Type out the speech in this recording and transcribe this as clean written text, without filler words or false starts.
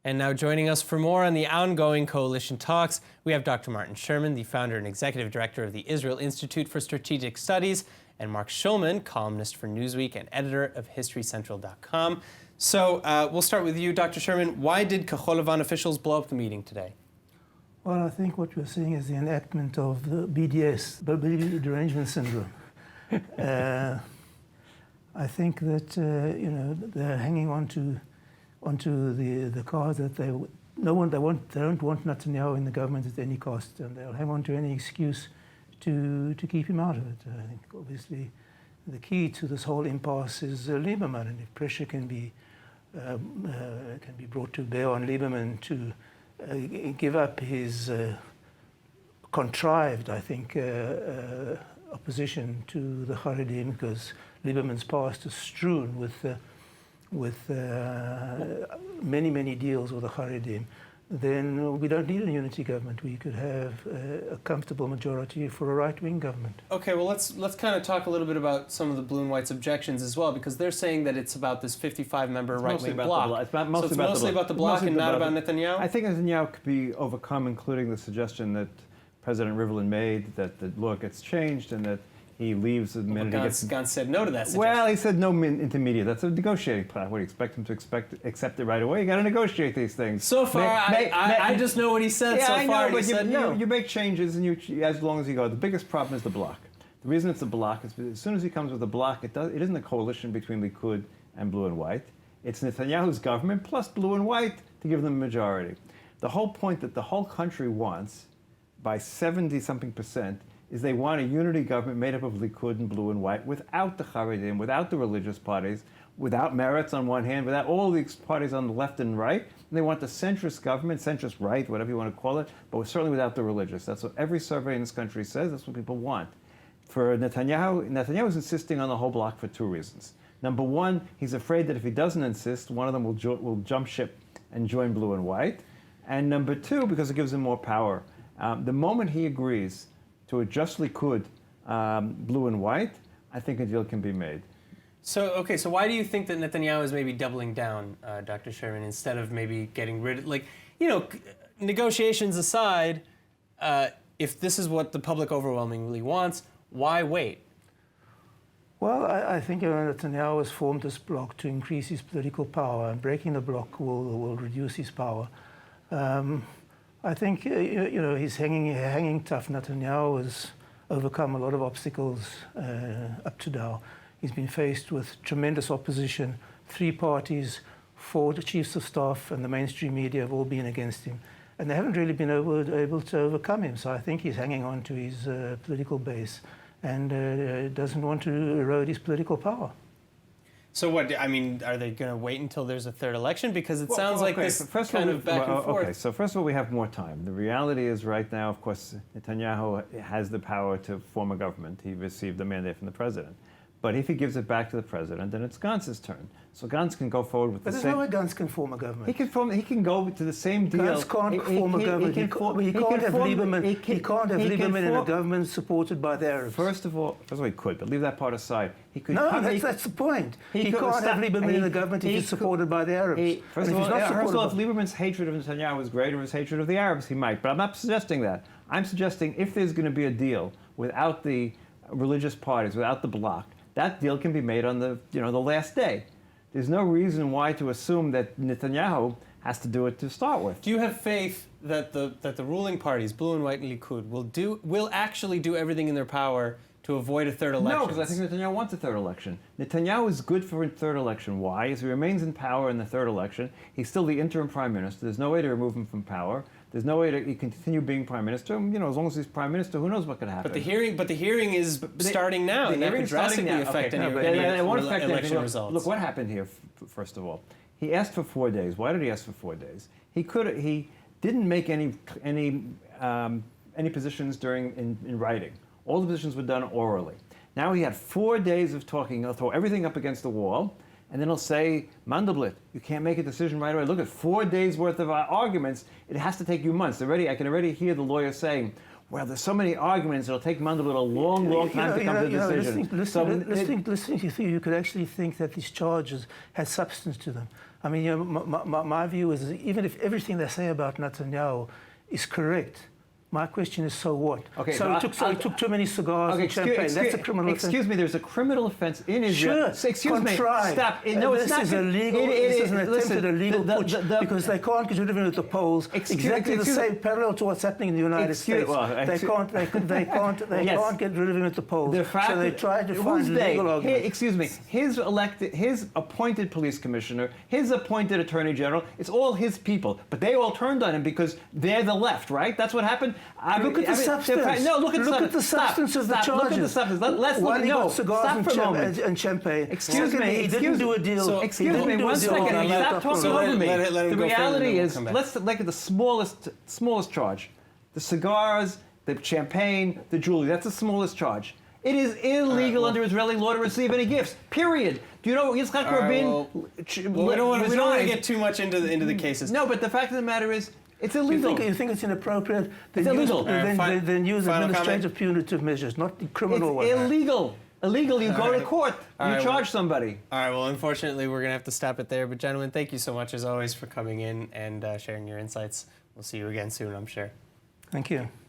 And now joining us for more on the ongoing coalition talks, we have Dr. Marc Schulman, the founder and executive director of the Israel Institute for Strategic Studies, and Marc Schulman, columnist for Newsweek and editor of HistoryCentral.com. So we'll start with you, Dr. Sherman. Why did Kahol Lavan officials blow up the meeting today? Well, I think what we're seeing is the enactment of the BDS, Mobility Derangement Syndrome. I think that they're hanging onto the card that they don't want Netanyahu in the government at any cost, and they'll hang on to any excuse to keep him out of it. I think obviously the key to this whole impasse is Lieberman, and if pressure can be brought to bear on Lieberman to give up his contrived, I think, opposition to the Haredim, because Lieberman's past is strewn with many deals with the Haredim, then we don't need a unity government. We could have a comfortable majority for a right-wing government. Okay, well, let's kind of talk a little bit about some of the Blue and White's objections as well, because they're saying that it's about this 55-member right-wing bloc. It's mostly about the bloc and not about Netanyahu? I think Netanyahu could be overcome, including the suggestion that President Rivlin made that the law gets changed and that he leaves the minute he gets... Gantz said no to that suggestion. Well, he said no intermediate. That's a negotiating plan. What do you expect him to accept it right away? You got to negotiate these things. So far, I just know what he said. Yeah, so I far, know, but he said no. You make changes, and as long as you go. The biggest problem is the bloc. The reason it's a bloc is as soon as he comes with a bloc, it isn't a coalition between Likud and Blue and White. It's Netanyahu's government plus Blue and White to give them a majority. The whole point that the whole country wants, by 70-something%, is they want a unity government made up of Likud and Blue and White without the Haredim, without the religious parties, without Meretz on one hand, without all these parties on the left and right. And they want the centrist government, centrist right, whatever you want to call it, but certainly without the religious. That's what every survey in this country says. That's what people want. For Netanyahu is insisting on the whole bloc for two reasons. Number one, he's afraid that if he doesn't insist, one of them will jump ship and join Blue and White. And number two, because it gives him more power. The moment he agrees to a just Likud, Blue and White, I think a deal can be made. So why do you think that Netanyahu is maybe doubling down, Dr. Sherman, instead of maybe getting rid of, negotiations aside, if this is what the public overwhelmingly wants, why wait? Well, I think Netanyahu has formed this bloc to increase his political power, and breaking the bloc will reduce his power. I think he's hanging tough. Netanyahu has overcome a lot of obstacles up to now. He's been faced with tremendous opposition. 3 parties, 4 chiefs of staff, and the mainstream media have all been against him, and they haven't really been able to overcome him. So I think he's hanging on to his political base and doesn't want to erode his political power. So what, are they going to wait until there's a third election? Because it sounds like this kind of back and forth. Okay, so first of all, we have more time. The reality is right now, of course, Netanyahu has the power to form a government. He received the mandate from the president. But if he gives it back to the president, then it's Gantz's turn. So Gantz can go forward with the same... But there's no way Gantz can form a government. He can go to the same deal. Gantz can't form a government. He can't have Lieberman in a government supported by the Arabs. First of all, he could, but leave that part aside. That's the point. He can't have Lieberman in the government if he's supported by the Arabs. First of all, if Lieberman's hatred of Netanyahu was greater than his hatred of the Arabs, he might. But I'm not suggesting that. I'm suggesting if there's going to be a deal without the religious parties, without the bloc, that deal can be made on the last day. There's no reason why to assume that Netanyahu has to do it to start with. Do you have faith that the ruling parties, Blue and White and Likud, will actually do everything in their power to avoid a third election? No, because I think Netanyahu wants a third election. Netanyahu is good for a third election. Why? As he remains in power in the third election, he's still the interim prime minister. There's no way to remove him from power. There's no way he continue being prime minister. As long as he's prime minister, who knows what could happen? But the hearing is starting now, and that could drastically affect any election results. Look, what happened here? First of all, he asked for 4 days. Why did he ask for 4 days? He didn't make any positions in writing. All the positions were done orally. Now he had 4 days of talking. He'll throw everything up against the wall, and then he'll say, Mandelblit, you can't make a decision right away. Look at 4 days worth of arguments. It has to take you months. I can already hear the lawyer saying, well, there's so many arguments, it'll take Mandelblit a long time to come to a decision. Listening to you could actually think that these charges had substance to them. I mean, you know, my view is even if everything they say about Netanyahu is correct, my question is, so what? Okay, so he took too many cigars and champagne. That's a criminal offense. Excuse me, there's a criminal offense in Israel. Sure, Excuse me, stop. No, it's this not. is illegal. This is an attempted illegal putsch because they can't get rid of him at the polls. Exactly the same parallel to what's happening in the United States. They can't get rid of him at the polls. So they try to find legal arguments. Excuse me, his appointed police commissioner, his appointed attorney general, it's all his people. But they all turned on him because they're the left, right? That's what happened. Look at the substance. No, look at the substance of the charges. Look at the substance. One, he got cigars and champagne. Excuse me. He didn't do a deal. Excuse me, 1 second. Stop talking over me. The reality is, let's look at the smallest charge. The cigars, the champagne, the jewelry. That's the smallest charge. It is illegal under Israeli law to receive any gifts. Period. Do you know Yitzhak Rabin? We don't want to get too much into the cases. No, but the fact of the matter is, it's illegal. You think it's inappropriate? It's illegal. Then use administrative punitive measures, not the criminal ones. It's illegal. Illegal. You go to court. You charge somebody. All right. Well, unfortunately, we're going to have to stop it there. But gentlemen, thank you so much as always for coming in and sharing your insights. We'll see you again soon, I'm sure. Thank you.